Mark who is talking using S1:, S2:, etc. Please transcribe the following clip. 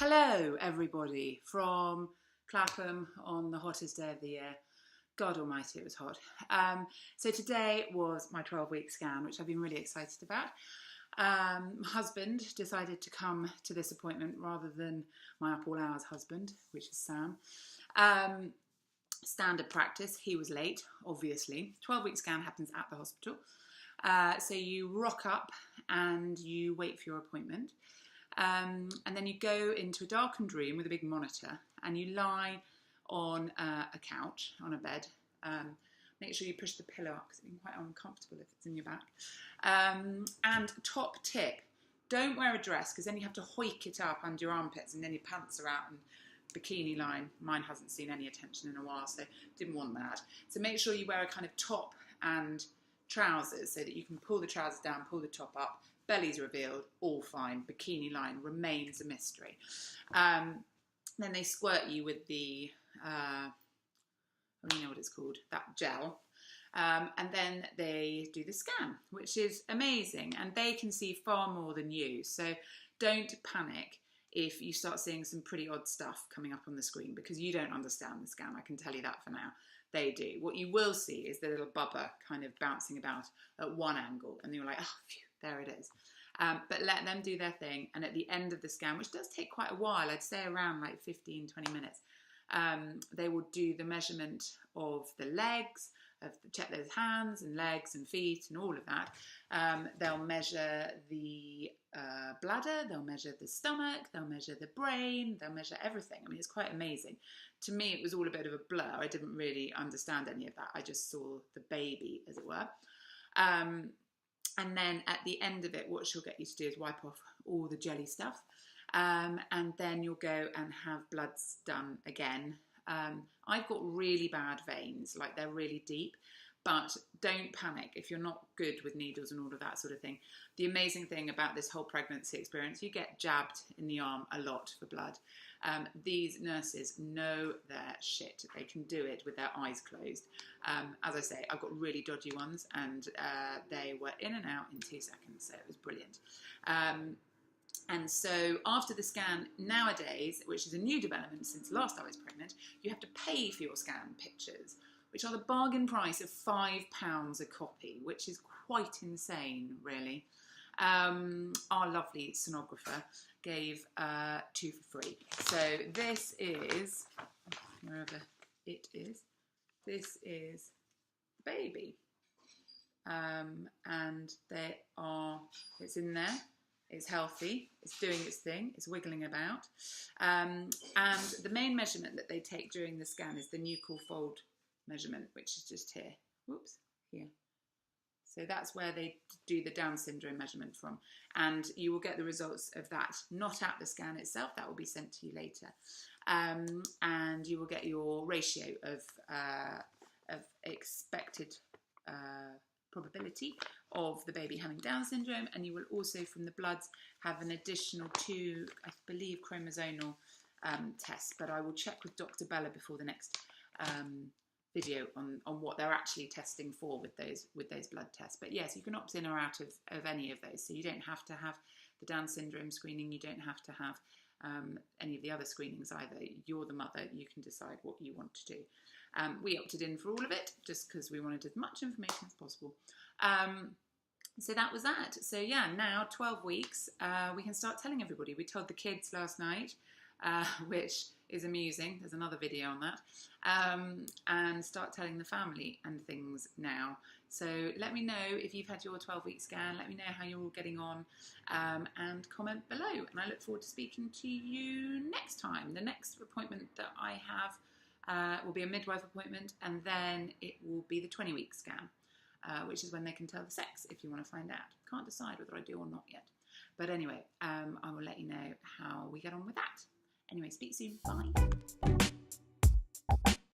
S1: Hello everybody from Clapham on the hottest day of the year. God almighty, it was hot. So today was my 12-week scan, which I've been really excited about. My husband decided to come to this appointment rather than my up all hours husband, which is Sam. Standard practice, he was late, obviously. 12-week scan happens at the hospital. So you rock up and you wait for your appointment. And then you go into a darkened room with a big monitor and you lie on a couch, on a bed. Make sure you push the pillow up because it's quite uncomfortable if it's in your back. And top tip, don't wear a dress because then you have to hoik it up under your armpits and then your pants are out and bikini line. Mine hasn't seen any attention in a while, so didn't want that. So make sure you wear a kind of top and trousers so that you can pull the trousers down, pull the top up. Belly's revealed, all fine. Bikini line remains a mystery. Then they squirt you with the, I don't know what it's called, that gel. And then they do the scan, which is amazing. And they can see far more than you. So don't panic if you start seeing some pretty odd stuff coming up on the screen because you don't understand the scan. I can tell you that for now. They do. What you will see is the little bubba kind of bouncing about at one angle. And you're like, oh, phew. There it is. But let them do their thing. And at the end of the scan, which does take quite a while, I'd say around like 15, 20 minutes, they will do the measurement of the legs, check those hands and legs and feet and all of that. They'll measure the bladder, they'll measure the stomach, they'll measure the brain, they'll measure everything. I mean, it's quite amazing. To me, it was all a bit of a blur. I didn't really understand any of that. I just saw the baby, as it were. And then at the end of it, what she'll get you to do is wipe off all the jelly stuff. And then you'll go and have bloods done again. I've got really bad veins, like they're really deep. But don't panic if you're not good with needles and all of that sort of thing. The amazing thing about this whole pregnancy experience, you get jabbed in the arm a lot for blood. These nurses know their shit. They can do it with their eyes closed. As I say, I've got really dodgy ones and they were in and out in 2 seconds, so it was brilliant. And so after the scan, nowadays, which is a new development since last I was pregnant, you have to pay for your scan pictures, which are the bargain price of £5 a copy, which is quite insane, really. Our lovely sonographer gave 2 for free. So this is, wherever it is, this is the baby. And it's in there. It's healthy, it's doing its thing, it's wiggling about. And the main measurement that they take during the scan is the nuchal fold measurement, which is just here. Whoops, here. So that's where they do the Down syndrome measurement from. And you will get the results of that, not at the scan itself, that will be sent to you later. And you will get your ratio of expected probability of the baby having Down syndrome, and you will also from the bloods have an additional 2, I believe, chromosomal tests, but I will check with Dr. Bella before the next video on what they're actually testing for with those blood tests. But yes, you can opt in or out of any of those, so you don't have to have the Down syndrome screening, you don't have to have any of the other screenings either. You're the mother, you can decide what you want to do. We opted in for all of it just because we wanted as much information as possible. So that was that. So yeah, now 12 weeks, we can start telling everybody. We told the kids last night, which is amusing. There's another video on that. And start telling the family and things now. So let me know if you've had your 12-week scan. Let me know how you're all getting on and comment below. And I look forward to speaking to you next time. The next appointment that I have will be a midwife appointment, and then it will be the 20-week scan, which is when they can tell the sex if you want to find out. Can't decide whether I do or not yet. But anyway, I will let you know how we get on with that. Anyway, speak soon. Bye.